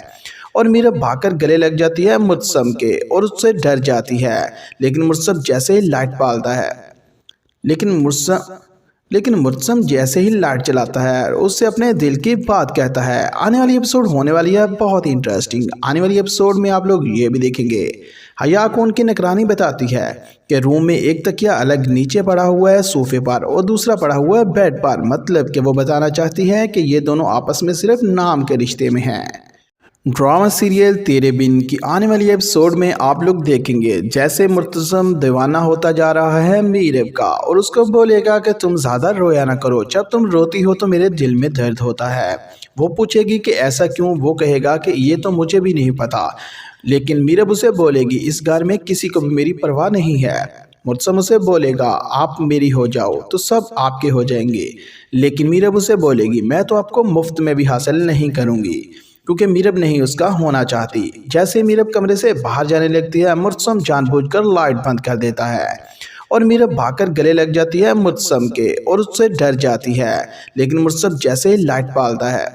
और मीरब भागकर गले लग जाती है मुर्तज़म के और उससे डर जाती है। लेकिन मुर्तज़म जैसे ही लाइट पालता है लेकिन मुर्तज़म जैसे ही लाइट चलाता है उससे अपने दिल की बात कहता है। आने वाली एपिसोड होने वाली है बहुत ही इंटरेस्टिंग। आने वाली एपिसोड में आप लोग ये भी देखेंगे हया को उनकी निगरानी बताती है कि रूम में एक तकिया अलग नीचे पड़ा हुआ है सोफे पर और दूसरा पड़ा हुआ है बेड पर, मतलब कि वो बताना चाहती है कि ये दोनों आपस में सिर्फ नाम के रिश्ते में हैं। ड्रामा सीरियल तेरे बिन की आने वाली एपिसोड में आप लोग देखेंगे जैसे मुर्तज़म दीवाना होता जा रहा है मीरब का और उसको बोलेगा कि तुम ज़्यादा रोया ना करो, जब तुम रोती हो तो मेरे दिल में दर्द होता है। वो पूछेगी कि ऐसा क्यों, वो कहेगा कि ये तो मुझे भी नहीं पता, लेकिन मीरब उसे बोलेगी इस घर में किसी को भी मेरी परवाह नहीं है। मुर्तज़म उसे बोलेगा आप मेरी हो जाओ तो सब आपके हो जाएंगे, लेकिन मीरब उसे बोलेगी मैं तो आपको मुफ्त में भी हासिल नहीं करूँगी, क्योंकि मीरब नहीं उसका होना चाहती। जैसे मीरब कमरे से बाहर जाने लगती है, मुर्तज़म जानबूझकर लाइट बंद कर देता है اور میرب بھاگ کر گلے لگ جاتی ہے مجسم کے اور اس سے ڈر جاتی ہے، لیکن مجسم جیسے ہی لائٹ پالتا ہے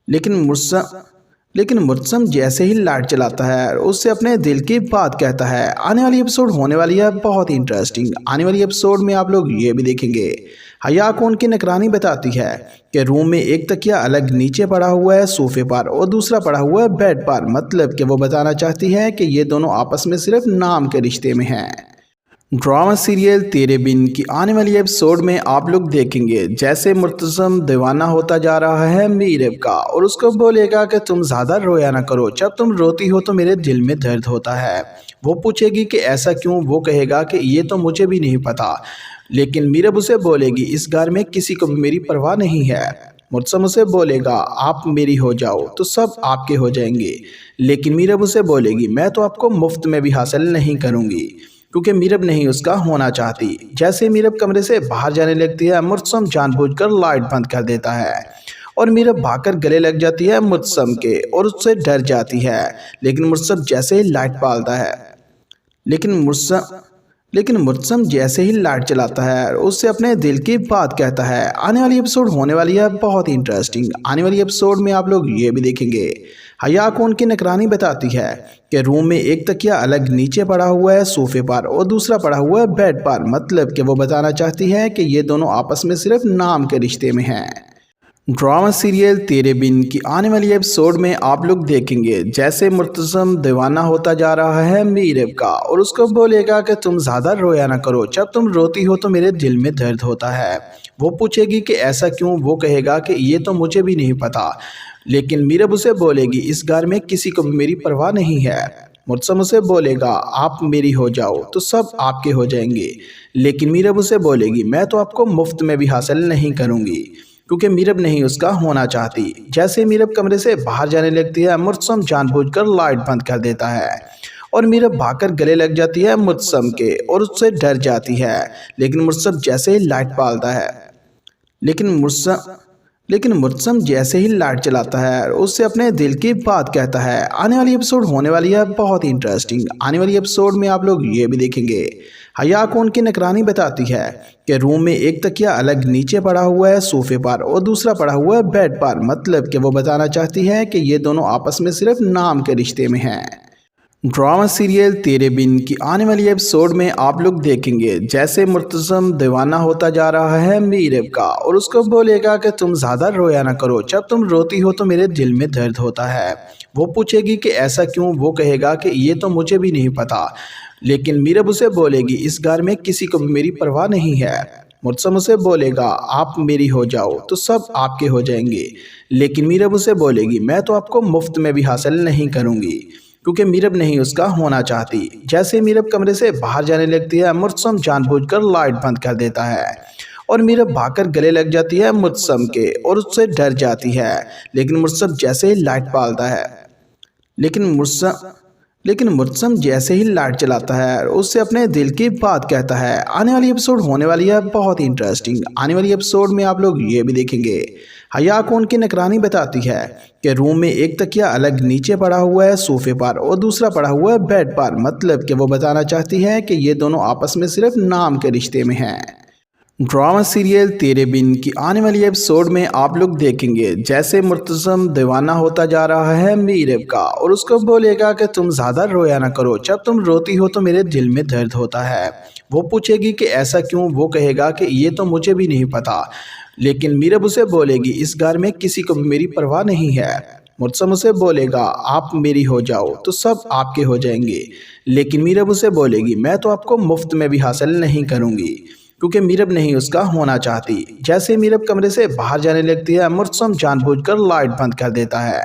لیکن مجسم جیسے ہی لائٹ چلاتا ہے اس سے اپنے دل کی بات کہتا ہے۔ آنے والی ایپیسوڈ ہونے والی ہے بہت ہی انٹرسٹنگ۔ آنے والی ایپیسوڈ میں آپ لوگ یہ بھی دیکھیں گے حیا کون کی نگرانی بتاتی ہے کہ روم میں ایک تکیہ الگ نیچے پڑا ہوا ہے صوفے پر اور دوسرا پڑا ہوا ہے بیڈ پر، مطلب کہ وہ بتانا چاہتی ہے کہ یہ دونوں آپس میں صرف نام کے رشتے میں ہیں۔ ڈرامہ سیریل تیرے بن کی آنے والی ایپیسوڈ میں آپ لوگ دیکھیں گے جیسے مرتزم دیوانہ ہوتا جا رہا ہے میرب کا اور اس کو بولے گا کہ تم زیادہ رویا نہ کرو، جب تم روتی ہو تو میرے دل میں درد ہوتا ہے۔ وہ پوچھے گی کہ ایسا کیوں؟ وہ کہے گا کہ یہ تو مجھے بھی نہیں پتا، لیکن میرب اسے بولے گی اس گھر میں کسی کو بھی میری پرواہ نہیں ہے۔ مرتزم اسے بولے گا آپ میری ہو جاؤ تو سب آپ کے ہو جائیں گے، لیکن میرب اسے بولے گی میں تو آپ کو مفت میں بھی حاصل نہیں کروں گی، کیونکہ میرب نہیں اس کا ہونا چاہتی۔ جیسے میرب کمرے سے باہر جانے لگتی ہے مرتزم جان بوجھ کر لائٹ بند کر دیتا ہے اور میرب بھاگ کر گلے لگ جاتی ہے مرتزم کے اور اس سے ڈر جاتی ہے، لیکن مرتزم جیسے ہی لائٹ پالتا ہے لیکن مرتزم جیسے ہی لائٹ چلاتا ہے اس سے اپنے دل کی بات کہتا ہے۔ آنے والی ایپیسوڈ ہونے والی ہے بہت ہی انٹرسٹنگ۔ آنے والی ایپیسوڈ میں آپ لوگ یہ بھی دیکھیں گے حیا کون کی نگرانی بتاتی ہے کہ روم میں ایک تکیہ الگ نیچے پڑا ہوا ہے صوفے پر اور دوسرا پڑا ہوا ہے بیڈ پر، مطلب کہ وہ بتانا چاہتی ہے کہ یہ دونوں آپس میں صرف نام کے رشتے میں ہیں۔ ڈرامہ سیریل تیرے بن کی آنے والی ایپیسوڈ میں آپ لوگ دیکھیں گے جیسے مرتزم دیوانہ ہوتا جا رہا ہے میرب کا اور اس کو بولے گا کہ تم زیادہ رویا نہ کرو، جب تم روتی ہو تو میرے دل میں درد ہوتا ہے۔ وہ پوچھے گی کہ ایسا کیوں؟ وہ کہے گا کہ یہ تو مجھے بھی نہیں پتا، لیکن میرب اسے بولے گی اس گھر میں کسی کو بھی میری پرواہ نہیں ہے۔ مرتزم اسے بولے گا آپ میری ہو جاؤ تو سب آپ کے ہو جائیں گے، لیکن میرب اسے بولے گی میں تو آپ کو مفت میں بھی حاصل نہیں کروں گی، کیونکہ میرب نہیں اس کا ہونا چاہتی۔ جیسے میرب کمرے سے باہر جانے لگتی ہے مرتزم جان بوجھ کر لائٹ بند کر دیتا ہے اور میرب بھاگ کر گلے لگ جاتی ہے مرتزم کے اور اس سے ڈر جاتی ہے، لیکن مرتزم جیسے ہی لائٹ پالتا ہے لیکن مرتزم جیسے ہی لائٹ چلاتا ہے اس سے اپنے دل کی بات کہتا ہے۔ آنے والی ایپیسوڈ ہونے والی ہے بہت ہی انٹرسٹنگ۔ آنے والی ایپیسوڈ میں آپ لوگ یہ بھی دیکھیں گے حیا کون کی نگرانی بتاتی ہے کہ روم میں ایک تکیہ الگ نیچے پڑا ہوا ہے صوفے پر اور دوسرا پڑا ہوا ہے بیڈ پر، مطلب کہ وہ بتانا چاہتی ہے کہ یہ دونوں آپس میں صرف نام کے رشتے میں ہیں۔ ڈرامہ سیریل تیرے بن کی آنے والی ایپیسوڈ میں آپ لوگ دیکھیں گے جیسے مرتزم دیوانہ ہوتا جا رہا ہے میرب کا اور اس کو بولے گا کہ تم زیادہ رویا نہ کرو، جب تم روتی ہو تو میرے دل میں درد ہوتا ہے۔ وہ پوچھے گی کہ ایسا کیوں؟ وہ کہے گا کہ یہ تو مجھے بھی نہیں پتا، لیکن میرب اسے بولے گی اس گھر میں کسی کو بھی میری پرواہ نہیں ہے۔ مرتزم اسے بولے گا آپ میری ہو جاؤ تو سب آپ کے ہو جائیں گے، لیکن میرب اسے بولے گی میں تو آپ کو مفت میں بھی حاصل نہیں کروں گی، کیونکہ میرب نہیں اس کا ہونا چاہتی۔ جیسے میرب کمرے سے باہر جانے لگتی ہے مرتزم جان بوجھ کر لائٹ بند کر دیتا ہے اور میرب بھاگ کر گلے لگ جاتی ہے مرتزم کے اور اس سے ڈر جاتی ہے، لیکن مرتزم جیسے ہی لائٹ پالتا ہے لیکن مرتزم جیسے ہی لائٹ چلاتا ہے اس سے اپنے دل کی بات کہتا ہے۔ آنے والی ایپیسوڈ ہونے والی ہے بہت ہی انٹرسٹنگ۔ آنے والی ایپیسوڈ میں آپ لوگ یہ بھی دیکھیں گے حیا کون کی نگرانی بتاتی ہے کہ روم میں ایک تکیہ الگ نیچے پڑا ہوا ہے صوفے پر اور دوسرا پڑا ہوا ہے بیڈ پر، مطلب کہ وہ بتانا چاہتی ہے کہ یہ دونوں آپس میں صرف نام کے رشتے میں ہیں۔ ڈرامہ سیریل تیرے بن کی آنے والی ایپیسوڈ میں آپ لوگ دیکھیں گے جیسے مرتزم دیوانہ ہوتا جا رہا ہے میرب کا اور اس کو بولے گا کہ تم زیادہ رویا نہ کرو، جب تم روتی ہو تو میرے دل میں درد ہوتا ہے۔ وہ پوچھے گی کہ ایسا کیوں؟ وہ کہے گا کہ یہ تو مجھے بھی نہیں پتا، لیکن میرب اسے بولے گی اس گھر میں کسی کو بھی میری پرواہ نہیں ہے۔ مرتزم اسے بولے گا آپ میری ہو جاؤ تو سب آپ کے ہو جائیں گے، لیکن میرب اسے بولے گی میں تو آپ کو مفت میں بھی حاصل نہیں کروں گی، کیونکہ میرب نہیں اس کا ہونا چاہتی۔ جیسے میرب کمرے سے باہر جانے لگتی ہے مرتزم جان بوجھ کر لائٹ بند کر دیتا ہے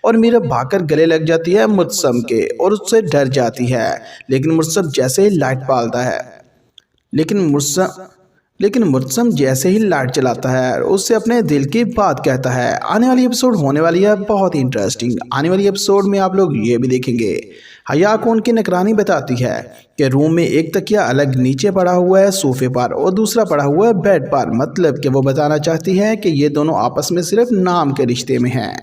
اور میرب بھاگ کر گلے لگ جاتی ہے مرتزم کے اور اس سے ڈر جاتی ہے، لیکن مرتزم جیسے ہی لائٹ پالتا ہے لیکن مرتزم جیسے ہی لائٹ چلاتا ہے اس سے اپنے دل کی بات کہتا ہے۔ آنے والی ایپیسوڈ ہونے والی ہے بہت ہی انٹرسٹنگ۔ آنے والی ایپیسوڈ میں آپ لوگ یہ بھی دیکھیں گے حیا کون کی نگرانی بتاتی ہے کہ روم میں ایک تکیہ الگ نیچے پڑا ہوا ہے صوفے پر اور دوسرا پڑا ہوا ہے بیڈ پر، مطلب کہ وہ بتانا چاہتی ہے کہ یہ دونوں آپس میں صرف نام کے رشتے میں ہیں۔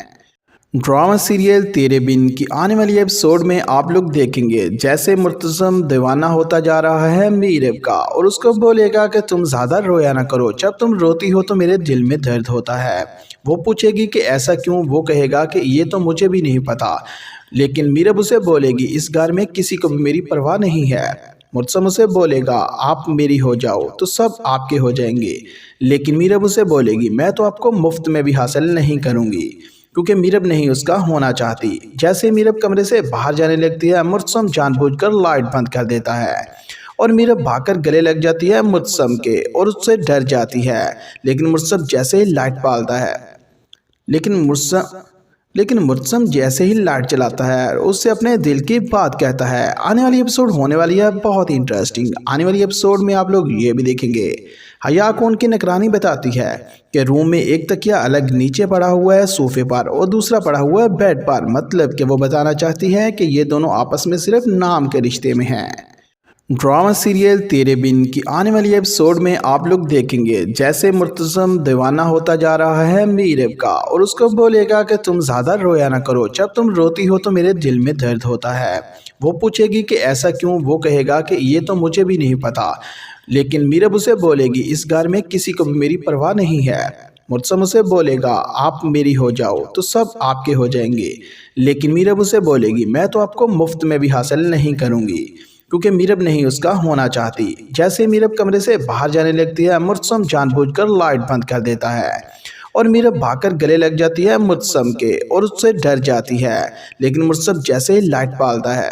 ड्रामा सीरियल तेरे बिन की आने वाली एपिसोड में आप लोग देखेंगे जैसे मुर्तज़म दीवाना होता जा रहा है मीरब का और उसको बोलेगा कि तुम ज़्यादा रोया ना करो, जब तुम रोती हो तो मेरे दिल में दर्द होता है। वो पूछेगी कि ऐसा क्यों, वो कहेगा कि ये तो मुझे भी नहीं पता, लेकिन मीरब उसे बोलेगी इस घर में किसी को भी मेरी परवाह नहीं है। मुर्तज़म उसे बोलेगा आप मेरी हो जाओ तो सब आपके हो जाएंगे, लेकिन मीरब उसे बोलेगी मैं तो आपको मुफ्त में भी हासिल नहीं करूँगी, क्योंकि मीरब नहीं उसका होना चाहती। जैसे मीरब कमरे से बाहर जाने लगती है, मुर्तज़म जानबूझकर लाइट बंद कर देता है और मीरब भागकर गले लग जाती है मुर्तज़म के और उससे डर जाती है। लेकिन मुर्तज़म जैसे ही लाइट पालता है लेकिन मुर्तज़म जैसे ही लाइट चलाता है उससे अपने दिल की बात कहता है। आने वाली एपिसोड होने वाली है बहुत ही इंटरेस्टिंग। आने वाली एपिसोड में आप लोग ये भी देखेंगे हया कौन की निगरानी बताती है कि रूम में एक तकिया अलग नीचे पड़ा हुआ है सोफे पर और दूसरा पड़ा हुआ है बेड पर, मतलब कि वो बताना चाहती है कि ये दोनों आपस में सिर्फ नाम के रिश्ते में हैं। ड्रामा सीरियल तेरे बिन की आने वाली एपिसोड में आप लोग देखेंगे जैसे मुर्तज़म दीवाना होता जा रहा है मीरब का और उसको बोलेगा कि तुम ज़्यादा रोया ना करो, जब तुम रोती हो तो मेरे दिल में दर्द होता है। वो पूछेगी कि ऐसा क्यों, वो कहेगा कि ये तो मुझे भी नहीं पता, लेकिन मीरब उसे बोलेगी इस घर में किसी को भी मेरी परवाह नहीं है। मुर्तज़म उसे बोलेगा आप मेरी हो जाओ तो सब आपके हो जाएंगे, लेकिन मीरब उसे बोलेगी मैं तो आपको मुफ्त में भी हासिल नहीं करूँगी, क्योंकि मीरब नहीं उसका होना चाहती। जैसे मीरब कमरे से बाहर जाने लगती है, मुर्तज़म जानबूझकर लाइट बंद कर देता है और मीरब भागकर गले लग जाती है मुर्तज़म के और उससे डर जाती है। लेकिन मुर्तज़म जैसे ही लाइट पालता है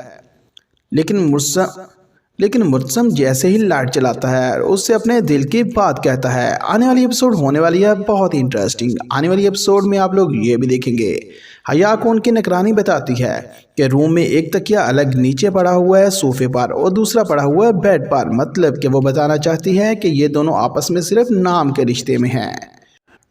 लेकिन मुर्तज़म जैसे ही लाइट चलाता है उससे अपने दिल की बात कहता है। आने वाली एपिसोड होने वाली है बहुत ही इंटरेस्टिंग। आने वाली एपिसोड में आप लोग ये भी देखेंगे हया कौन की निगरानी बताती है कि रूम में एक तकिया अलग नीचे पड़ा हुआ है सोफे पर और दूसरा पड़ा हुआ है बेड पर, मतलब कि वो बताना चाहती है कि ये दोनों आपस में सिर्फ नाम के रिश्ते में हैं।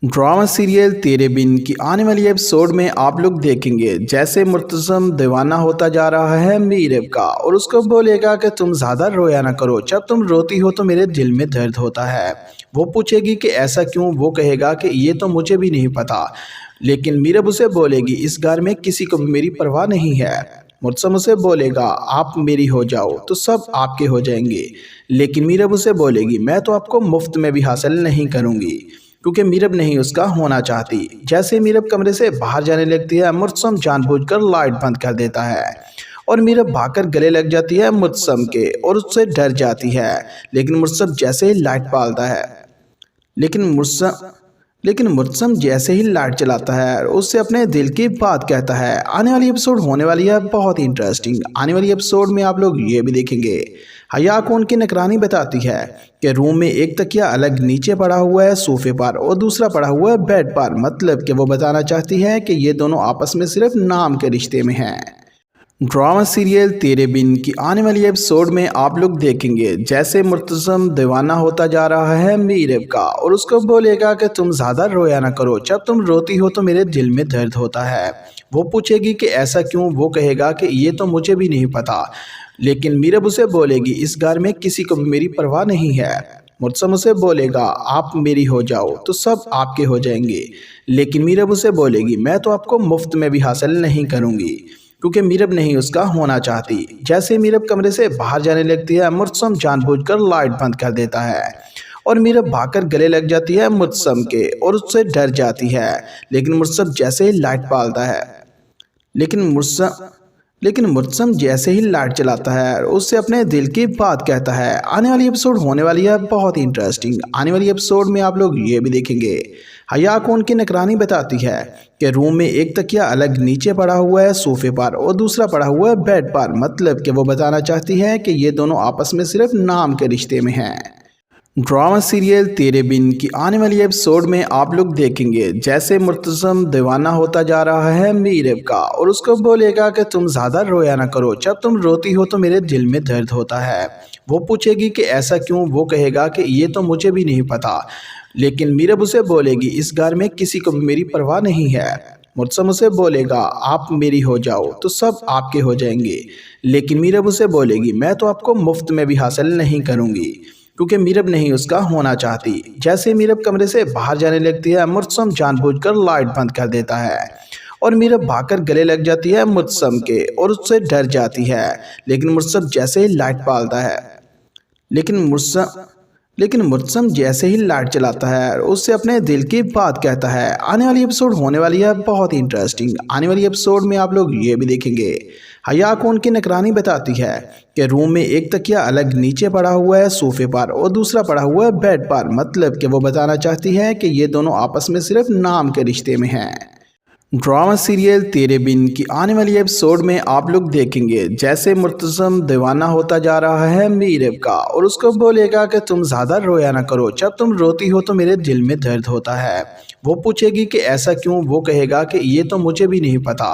ड्रामा सीरियल तेरे बिन की आने वाली एपिसोड में आप लोग देखेंगे जैसे मुर्तज़म दीवाना होता जा रहा है मीरब का और उसको बोलेगा कि तुम ज़्यादा रोया ना करो, जब तुम रोती हो तो मेरे दिल में दर्द होता है। वो पूछेगी कि ऐसा क्यों, वो कहेगा कि ये तो मुझे भी नहीं पता, लेकिन मीरब उसे बोलेगी इस घर में किसी को भी मेरी परवाह नहीं है। मुर्तज़म उसे बोलेगा आप मेरी हो जाओ तो सब आपके हो जाएंगे, लेकिन मीरब उसे बोलेगी मैं तो आपको मुफ्त में भी हासिल नहीं करूँगी, क्योंकि मीरब नहीं उसका होना चाहती। जैसे मीरब कमरे से बाहर जाने लगती है, मुर्तज़म जानबूझकर लाइट बंद कर देता है और मीरब भागकर गले लग जाती है मुर्तज़म के और उससे डर जाती है। लेकिन मुर्तज़म जैसे ही लाइट पालता है लेकिन मुर्तज़म जैसे ही लाइट चलाता है उससे अपने दिल की बात कहता है। आने वाली एपिसोड होने वाली है बहुत ही इंटरेस्टिंग। आने वाली एपिसोड में आप लोग ये भी देखेंगे हया कौन की निगरानी बताती है कि रूम में एक तकिया अलग नीचे पड़ा हुआ है सोफे पर और दूसरा पड़ा हुआ है बेड पर, मतलब कि वो बताना चाहती है कि ये दोनों आपस में सिर्फ नाम के रिश्ते में हैं। ड्रामा सीरियल तेरे बिन की आने वाली एपिसोड में आप लोग देखेंगे जैसे मुर्तज़म दीवाना होता जा रहा है मीरब का और उसको बोलेगा कि तुम ज़्यादा रोया ना करो, जब तुम रोती हो तो मेरे दिल में दर्द होता है। वो पूछेगी कि ऐसा क्यों, वो कहेगा कि ये तो मुझे भी नहीं पता, लेकिन मीरब उसे बोलेगी इस घर में किसी को भी मेरी परवाह नहीं है। मुर्तज़म उसे बोलेगा आप मेरी हो जाओ तो सब आपके हो जाएंगे, लेकिन मीरब उसे बोलेगी मैं तो आपको मुफ्त में भी हासिल नहीं करूँगी, क्योंकि मीरब नहीं उसका होना चाहती। जैसे मीरब कमरे से बाहर जाने लगती है, मुर्तज़म जानबूझकर लाइट बंद कर देता है और मीरब भागकर गले लग जाती है मुर्तज़म के और उससे डर जाती है। लेकिन मुर्तज़म जैसे ही लाइट पालता है लेकिन मुर्तज़म जैसे ही लाइट चलाता है उससे अपने दिल की बात कहता है। आने वाली एपिसोड होने वाली है बहुत ही इंटरेस्टिंग। आने वाली एपिसोड में आप लोग ये भी देखेंगे हया कौन की निगरानी बताती है कि रूम में एक तकिया अलग नीचे पड़ा हुआ है सोफे पर और दूसरा पड़ा हुआ है बेड पर, मतलब कि वो बताना चाहती है कि ये दोनों आपस में सिर्फ नाम के रिश्ते में हैं। ड्रामा सीरियल तेरे बिन की आने वाली एपिसोड में आप लोग देखेंगे जैसे मुर्तज़म दीवाना होता जा रहा है मीरब का और उसको बोलेगा कि तुम ज़्यादा रोया ना करो, जब तुम रोती हो तो मेरे दिल में दर्द होता है। वो पूछेगी कि ऐसा क्यों, वो कहेगा कि ये तो मुझे भी नहीं पता, लेकिन मीरब उसे बोलेगी इस घर में किसी को भी मेरी परवाह नहीं है। मुर्तज़म उसे बोलेगा आप मेरी हो जाओ तो सब आपके हो जाएंगे, लेकिन मीरब उसे बोलेगी मैं तो आपको मुफ्त में भी हासिल नहीं करूँगी, क्योंकि मीरब नहीं उसका होना चाहती। जैसे मीरब कमरे से बाहर जाने लगती है, मुर्तज़म जानबूझकर लाइट बंद कर देता है اور میرب بھاگ کر گلے لگ جاتی ہے مجسم کے اور اس سے ڈر جاتی ہے، لیکن مجسم جیسے ہی لائٹ پالتا ہے لیکن مجسم جیسے ہی لائٹ چلاتا ہے اس سے اپنے دل کی بات کہتا ہے۔ آنے والی ایپیسوڈ ہونے والی ہے بہت ہی انٹرسٹنگ۔ آنے والی ایپیسوڈ میں آپ لوگ یہ بھی دیکھیں گے حیا کو ان کی نگرانی بتاتی ہے کہ روم میں ایک تکیہ الگ نیچے پڑا ہوا ہے صوفے پر اور دوسرا پڑا ہوا ہے بیڈ پر، مطلب کہ وہ بتانا چاہتی ہے کہ یہ دونوں آپس میں صرف نام کے رشتے میں ہیں۔ ڈرامہ سیریل تیرے بن کی آنے والی ایپیسوڈ میں آپ لوگ دیکھیں گے جیسے مرتزم دیوانہ ہوتا جا رہا ہے میرب کا اور اس کو بولے گا کہ تم زیادہ رویا نہ کرو، جب تم روتی ہو تو میرے دل میں درد ہوتا ہے۔ وہ پوچھے گی کہ ایسا کیوں؟ وہ کہے گا کہ یہ تو مجھے بھی نہیں پتا،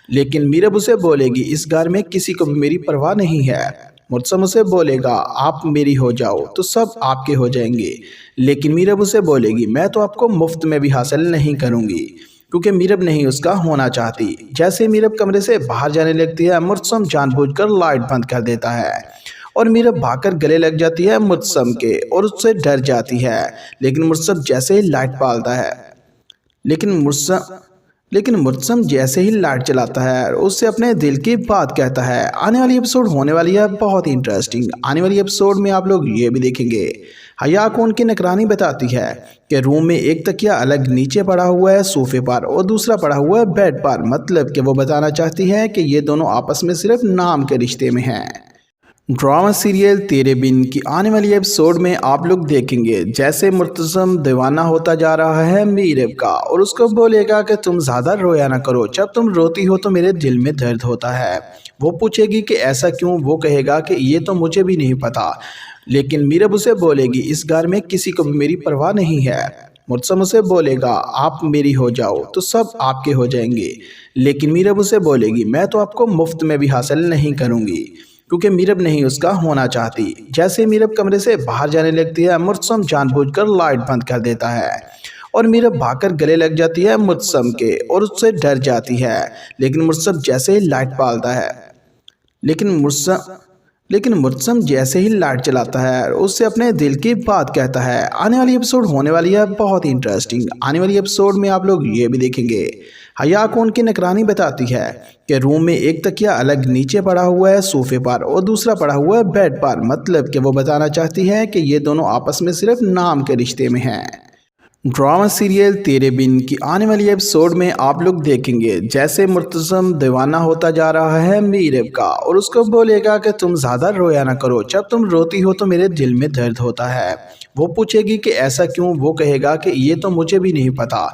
لیکن میرب اسے بولے گی اس گھر میں کسی کو بھی میری پرواہ نہیں ہے۔ مرتزم اسے بولے گا آپ میری ہو جاؤ تو سب آپ کے ہو جائیں گے، لیکن میرب اسے بولے گی میں تو آپ کو مفت میں بھی حاصل نہیں کروں گی، کیونکہ میرب نہیں اس کا ہونا چاہتی۔ جیسے میرب کمرے سے باہر جانے لگتی ہے مرتزم جان بوجھ کر لائٹ بند کر دیتا ہے اور میرب بھاگ کر گلے لگ جاتی ہے مجسم کے اور اس سے ڈر جاتی ہے، لیکن مرتزم جیسے ہی لائٹ پالتا ہے لیکن مرتزم جیسے ہی لائٹ چلاتا ہے اس سے اپنے دل کی بات کہتا ہے۔ آنے والی ایپیسوڈ ہونے والی ہے بہت ہی انٹرسٹنگ۔ آنے والی ایپیسوڈ میں آپ لوگ یہ بھی دیکھیں گے حیا کو ان کی نگرانی بتاتی ہے کہ روم میں ایک تکیہ الگ نیچے پڑا ہوا ہے صوفے پر اور دوسرا پڑا ہوا ہے بیڈ پر، مطلب کہ وہ بتانا چاہتی ہے کہ یہ دونوں آپس میں صرف نام کے رشتے میں ہیں۔ ڈرامہ سیریل تیرے بن کی آنے والی ایپیسوڈ میں آپ لوگ دیکھیں گے جیسے مرتزم دیوانہ ہوتا جا رہا ہے میرب کا اور اس کو بولے گا کہ تم زیادہ رویا نہ کرو، جب تم روتی ہو تو میرے دل میں درد ہوتا ہے۔ وہ پوچھے گی کہ ایسا کیوں؟ وہ کہے گا کہ یہ تو مجھے بھی نہیں پتا، لیکن میرب اسے بولے گی اس گھر میں کسی کو بھی میری پرواہ نہیں ہے۔ مرتزم اسے بولے گا آپ میری ہو جاؤ تو سب آپ کے ہو جائیں گے، لیکن میرب اسے بولے گی میں تو آپ کو مفت میں بھی حاصل نہیں کروں گی، کیونکہ میرب نہیں اس کا ہونا چاہتی۔ جیسے میرب کمرے سے باہر جانے لگتی ہے مرتزم جان بوجھ کر لائٹ بند کر دیتا ہے اور میرب بھاگ کر گلے لگ جاتی ہے مجسم کے اور اس سے ڈر جاتی ہے، لیکن مرتزم جیسے ہی لائٹ پالتا ہے لیکن مرتزم جیسے ہی لائٹ چلاتا ہے اس سے اپنے دل کی بات کہتا ہے۔ آنے والی ایپیسوڈ ہونے والی ہے بہت ہی انٹرسٹنگ۔ آنے والی ایپیسوڈ میں آپ لوگ یہ بھی دیکھیں گے حیا کو ان کی نگرانی بتاتی ہے کہ روم میں ایک تکیہ الگ نیچے پڑا ہوا ہے صوفے پر اور دوسرا پڑا ہوا ہے بیڈ پر، مطلب کہ وہ بتانا چاہتی ہے کہ یہ دونوں آپس میں صرف نام کے رشتے میں ہیں۔ ڈرامہ سیریل تیرے بن کی آنے والی ایپیسوڈ میں آپ لوگ دیکھیں گے جیسے مرتزم دیوانہ ہوتا جا رہا ہے میرب کا اور اس کو بولے گا کہ تم زیادہ رویا نہ کرو، جب تم روتی ہو تو میرے دل میں درد ہوتا ہے۔ وہ پوچھے گی کہ ایسا کیوں؟ وہ کہے گا کہ یہ تو مجھے بھی نہیں پتا،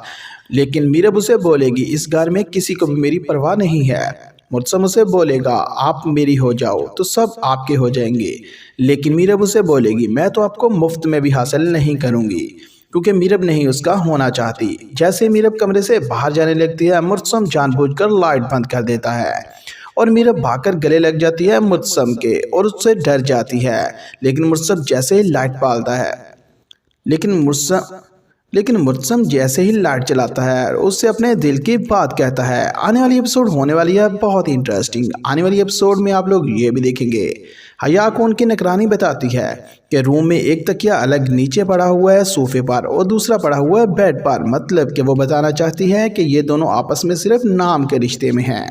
لیکن میرب اسے بولے گی اس گھر میں کسی کو بھی میری پرواہ نہیں ہے۔ مرتزم اسے بولے گا آپ میری ہو جاؤ تو سب آپ کے ہو جائیں گے، لیکن میرب اسے بولے گی میں تو آپ کو مفت میں بھی حاصل نہیں کروں گی، کیونکہ میرب نہیں اس کا ہونا چاہتی۔ جیسے میرب کمرے سے باہر جانے لگتی ہے مرتزم جان بوجھ کر لائٹ بند کر دیتا ہے اور میرب بھاگ کر گلے لگ جاتی ہے مجسم کے اور اس سے ڈر جاتی ہے، لیکن مرتزم جیسے ہی لائٹ پالتا ہے لیکن مرتزم جیسے ہی لائٹ چلاتا ہے اس سے اپنے دل کی بات کہتا ہے۔ آنے والی ایپیسوڈ ہونے والی ہے بہت ہی انٹرسٹنگ۔ آنے والی ایپیسوڈ میں آپ لوگ یہ بھی دیکھیں گے حیا کو ان کی نگرانی بتاتی ہے کہ روم میں ایک تکیہ الگ نیچے پڑا ہوا ہے صوفے پر اور دوسرا پڑا ہوا ہے بیڈ پر، مطلب کہ وہ بتانا چاہتی ہے کہ یہ دونوں آپس میں صرف نام کے رشتے میں ہیں۔